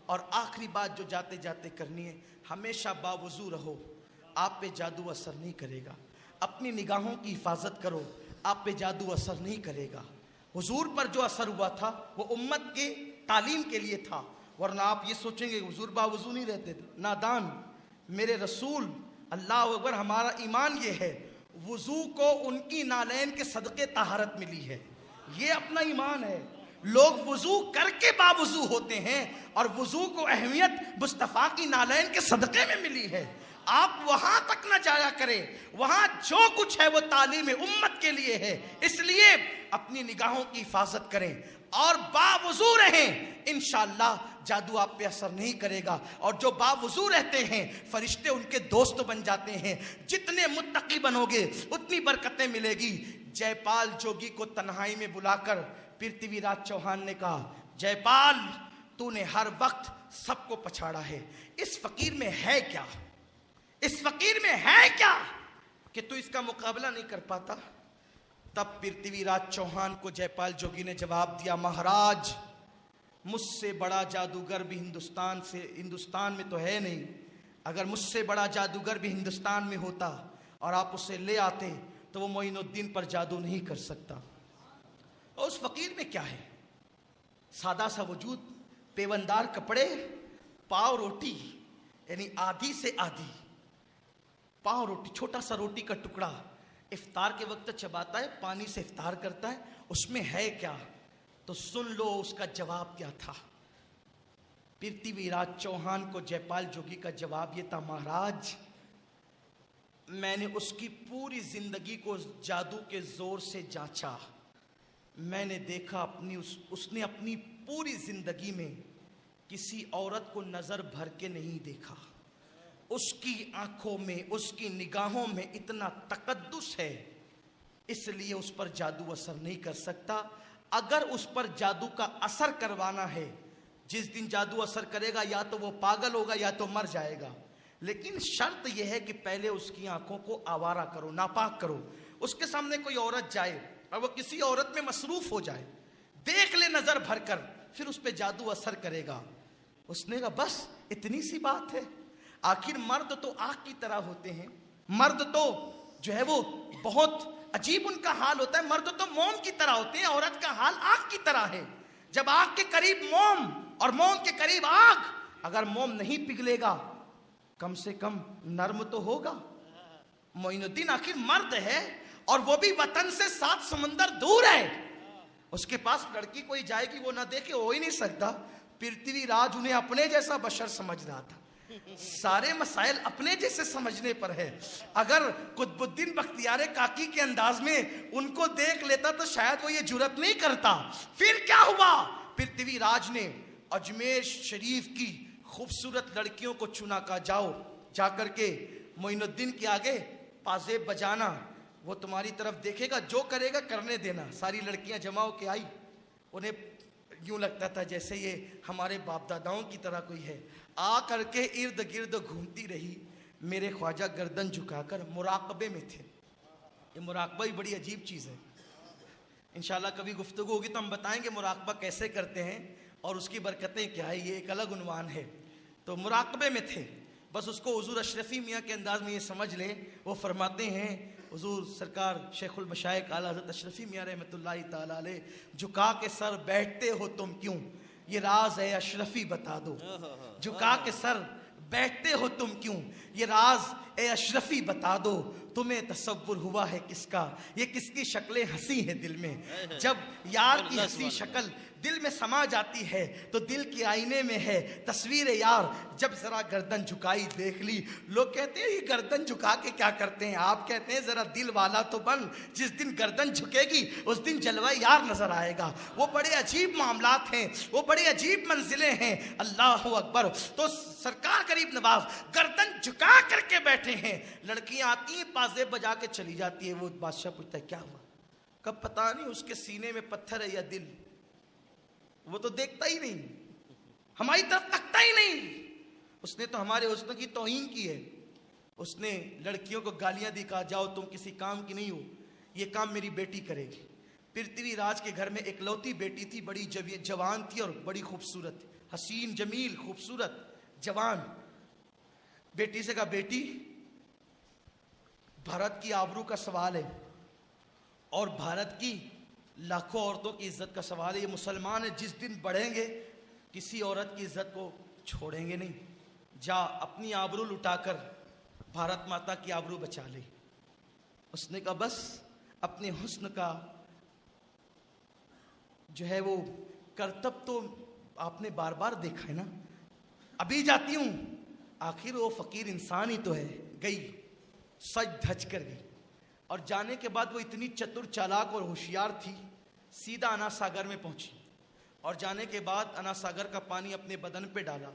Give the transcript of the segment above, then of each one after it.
और आखिरी बात जो जाते जाते करनी है, हमेशा बावजू रहो, आप पे जादू असर नहीं करेगा। अपनी निगाहों की हिफाजत करो, आप पे जादू असर नहीं करेगा। हुजूर पर जो असर हुआ था वो उम्मत के तालीम के लिए था, वरना आप ये सोचेंगे हुजूर बावजू नहीं रहते थे, नादान। मेरे रसूल, अल्लाह अकबर, हमारा ईमान ये है वुजू को उनकी नालैन के सदक़े तहारत मिली है, ये अपना ईमान है। लोग वुजू करके बावुजू होते हैं और वुजू को अहमियत मुस्तफ़ा की नालैन के सदक़े में मिली है। आप वहां तक न जाया करें, वहां जो कुछ है वो तालीम उम्मत के लिए है। इसलिए अपनी निगाहों की हिफाजत करें और बावुजू रहें, इंशाअल्लाह जादू आप पे असर नहीं करेगा। और जो बावुजू रहते हैं फरिश्ते उनके दोस्त बन जाते हैं। जितने मुत्तकी बनोगे उतनी बरकतें मिलेगी। जयपाल जोगी को तन्हाई में बुलाकर पृथ्वीराज चौहान ने कहा, जयपाल तूने हर वक्त सबको पछाड़ा है, इस फकीर में है क्या, इस फकीर में है क्या कि तू इसका मुकाबला नहीं कर पाता। तब पृथ्वीराज चौहान को जयपाल जोगी ने जवाब दिया, महाराज मुझसे बड़ा जादूगर भी हिंदुस्तान में तो है नहीं। अगर मुझसे बड़ा जादूगर भी हिंदुस्तान में होता और आप उसे ले आते तो वो मोइनुद्दीन पर जादू नहीं कर सकता। और उस फकीर में क्या है, सादा सा वजूद, पेवंदार कपड़े, पाव रोटी, यानी आधी से आधी पाव रोटी, छोटा सा रोटी का टुकड़ा इफ्तार के वक्त चबाता है, पानी से इफ्तार करता है, उसमें है क्या। तो सुन लो उसका जवाब क्या था। पृथ्वीराज चौहान को जयपाल जोगी का जवाब ये था, महाराज मैंने उसकी पूरी जिंदगी को जादू के जोर से जांचा। मैंने देखा उसने अपनी पूरी जिंदगी में किसी औरत को नजर भर के नहीं देखा। उसकी आंखों में, उसकी निगाहों में इतना तकद्दुस है, इसलिए उस पर जादू असर नहीं कर सकता। अगर उस पर जादू का असर करवाना है, जिस दिन जादू असर करेगा या तो वो पागल होगा या तो मर जाएगा। लेकिन शर्त यह है कि पहले उसकी आंखों को आवारा करो, नापाक करो। उसके सामने कोई औरत जाए और वो किसी औरत में मसरूफ हो जाए, देख ले नजर भरकर, फिर उस पर जादू असर करेगा। उसने कहा बस इतनी सी बात है। आखिर मर्द तो आग की तरह होते हैं, मर्द तो जो है वो बहुत अजीब उनका हाल होता है। मर्द तो मोम की तरह होते हैं, औरत का हाल आग की तरह है। जब आग के करीब मोम और मोम के करीब आग, अगर मोम नहीं पिघलेगा कम से कम नर्म तो होगा। मोइनुद्दीन आखिर मर्द है और वो भी वतन से 7 समंदर दूर है। उसके पास लड़की कोई जाएगी वो ना देखे, हो ही नहीं सकता। पृथ्वीराज उन्हें अपने जैसा बशर समझ रहा था, सारे मसाइल अपने जैसे समझने पर है। अगर कुतुबुद्दीन बख्तियार काकी के अंदाज में उनको देख लेता तो शायद वो ये जुर्रत नहीं करता। फिर क्या हुआ, पृथ्वीराज ने अजमेर शरीफ की खूबसूरत लड़कियों को चुना, का जाओ जाकर के मोइनुद्दीन के आगे पाजेब बजाना, वो तुम्हारी तरफ देखेगा, जो करेगा करने देना। सारी लड़कियां जमा होके आई, उन्हें यूं लगता था जैसे ये हमारे बाप दादाओं की तरह कोई है। आ करके इर्द गिर्द घूमती रही। मेरे ख्वाजा गर्दन झुकाकर मुराकबे में थे। ये मुराकबा ही बड़ी अजीब चीज़ है। इंशाल्लाह कभी गुफ्तगू होगी तो हम बताएंगे मुराकबा कैसे करते हैं और उसकी बरकतें क्या है, ये एक अलग उन्वान है। तो मुराकबे में थे, बस उसको हुजूर अशरफी मियाँ के अंदाज में ये समझ लें। वो फरमाते हैं, हुजूर सरकार शेखुल मशाइख आला हज़रत अशरफी मियाँ रहमतुल्लाहि ताला अलैह, झुका के सर बैठते हो तुम क्यों, ये राज है अशरफी बता दो। झुका के सर बैठते हो तुम क्यों, ये राज ए अशरफी बता दो। तुम्हें तसव्वुर हुआ है किसका, ये किसकी शक्लें हंसी है दिल में। जब यार की हंसी शक्ल दिल में समा जाती है तो दिल के आईने में है तस्वीर यार। जब जरा गर्दन झुकाई देख ली, लोग कहते हैं ये गर्दन झुका के क्या करते हैं, आप कहते हैं जरा दिल वाला तो बन, जिस दिन गर्दन झुकेगी उस दिन जलवा यार नजर आएगा। वो बड़े अजीब मामलात हैं, वो बड़ी अजीब मंजिलें हैं। अल्लाह अकबर। तो सरकार गरीब नवाज गर्दन झुका करके बैठे हैं, लड़कियां आती हैं पाजेब बजा के चली जाती है। वो बादशाह पूछता है क्या हुआ, कब पता नहीं उसके सीने में पत्थर है या दिल, वो तो देखता ही नहीं, हमारी तरफ तकता ही नहीं। उसने तो हमारे हुस्न की तौहीन की है। उसने लड़कियों को गालियां दी, कहा जाओ तुम किसी काम की नहीं हो, ये काम मेरी बेटी करेगी। पृथ्वीराज के घर में इकलौती बेटी थी, बड़ी जवान थी और बड़ी खूबसूरत, हसीन जमील खूबसूरत जवान। बेटी से कहा, बेटी भारत की आबरू का सवाल है और भारत की लाखों औरतों की इज्जत का सवाल है। ये मुसलमान है, जिस दिन बढ़ेंगे किसी औरत की इज्जत को छोड़ेंगे नहीं। जा अपनी आबरू लुटाकर भारत माता की आबरू बचा ले। उसने कहा, बस अपने हुस्न का जो है वो करतब तो आपने बार बार देखा है ना, अभी जाती हूं। आखिर वो फकीर इंसान ही तो है। गई, सज धज कर गई और जाने के बाद वो इतनी चतुर चालाक और होशियार थी, सीधा अना सागर में पहुंची और जाने के बाद अना सागर का पानी अपने बदन पे डाला।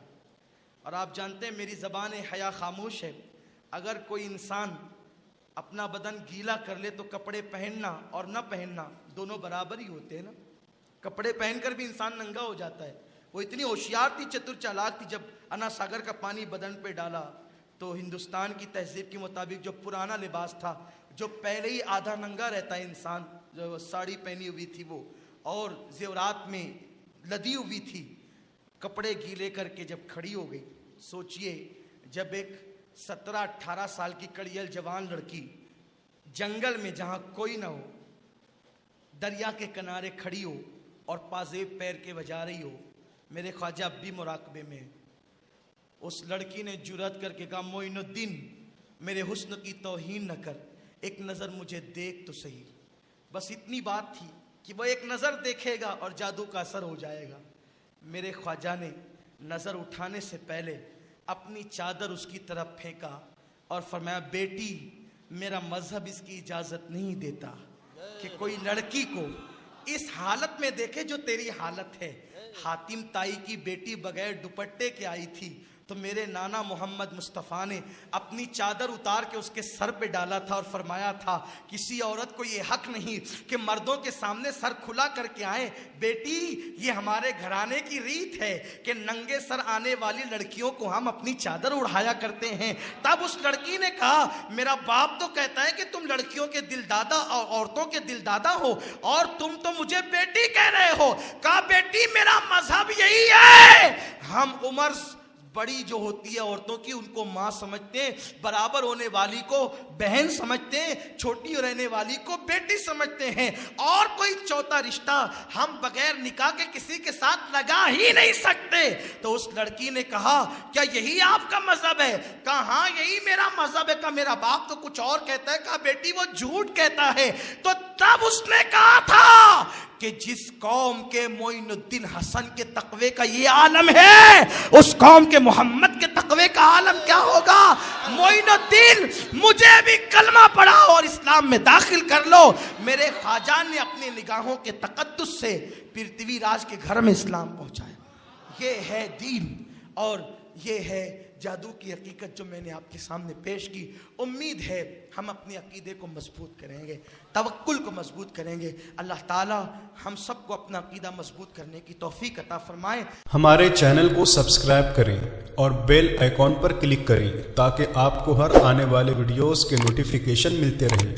और आप जानते हैं मेरी ज़बान हया खामोश है, अगर कोई इंसान अपना बदन गीला कर ले तो कपड़े पहनना और न पहनना दोनों बराबर ही होते हैं ना। कपड़े पहनकर भी इंसान नंगा हो जाता है। वो इतनी होशियार थी, चतुर चालाक थी। जब अना सागर का पानी बदन पे डाला तो हिंदुस्तान की तहजीब के मुताबिक जो पुराना लिबास था, जो पहले ही आधा नंगा रहता है इंसान, जो साड़ी पहनी हुई थी वो और जेवरात में लदी हुई थी, कपड़े गीले करके जब खड़ी हो गई। सोचिए, जब एक 17-18 साल की कड़ियल जवान लड़की जंगल में जहां कोई ना हो, दरिया के किनारे खड़ी हो और पाजेब पैर के बजा रही हो, मेरे ख्वाजा अब भी मुराकबे में। उस लड़की ने जुर्रत करके कहा, मोइनुद्दीन मेरे हुस्न की तौहीन न कर, एक नज़र मुझे देख तो सही। बस इतनी बात थी कि वो एक नज़र देखेगा और जादू का असर हो जाएगा। मेरे ख्वाजा ने नज़र उठाने से पहले अपनी चादर उसकी तरफ फेंका और फरमाया, बेटी मेरा मजहब इसकी इजाज़त नहीं देता कि कोई लड़की को इस हालत में देखे जो तेरी हालत है। हातिम ताई की बेटी बगैर दुपट्टे के आई थी तो मेरे नाना मोहम्मद मुस्तफ़ा ने अपनी चादर उतार के उसके सर पे डाला था और फरमाया था, किसी औरत को ये हक नहीं कि मर्दों के सामने सर खुला करके आए। बेटी ये हमारे घराने की रीत है कि नंगे सर आने वाली लड़कियों को हम अपनी चादर उड़ाया करते हैं। तब उस लड़की ने कहा, मेरा बाप तो कहता है कि तुम लड़कियों के दिलदादा और औरतों के दिलदादा हो और तुम तो मुझे बेटी कह रहे हो। कहा, बेटी मेरा मजहब यही है, हम उम्र बड़ी जो होती है औरतों की उनको माँ समझते हैं, बराबर होने वाली को बहन समझते हैं, छोटी रहने वाली को बेटी समझते हैं, और कोई चौथा रिश्ता हम बगैर निकाह के किसी के साथ लगा ही नहीं सकते। तो उस लड़की ने कहा, क्या यही आपका मजहब है? कहा, हाँ यही मेरा मजहब है। कहा, मेरा बाप तो कुछ और कहता है। कहा, बेटी वो झूठ कहता है। तो तब उसने कहा था कि जिस कौम के मोइनुद्दीन हसन के तकवे का ये आलम है, उस कौम के मोहम्मद के तकवे का आलम क्या होगा। मोइनुद्दीन मुझे भी कलमा पढ़ाओ और इस्लाम में दाखिल कर लो। मेरे ख्वाजा ने अपनी निगाहों के तकद्दुस से पृथ्वीराज के घर में इस्लाम पहुंचाया। ये है दीन और ये है जादू की हकीकत जो मैंने आपके सामने पेश की। उम्मीद है हम अपने अकीदे को मजबूत करेंगे, तवक्कुल को मजबूत करेंगे। अल्लाह ताला हम सबको अपना अकीदा मजबूत करने की तौफीक अता फरमाए। हमारे चैनल को सब्सक्राइब करें और बेल आइकॉन पर क्लिक करें ताकि आपको हर आने वाले वीडियोस के नोटिफिकेशन मिलते रहें।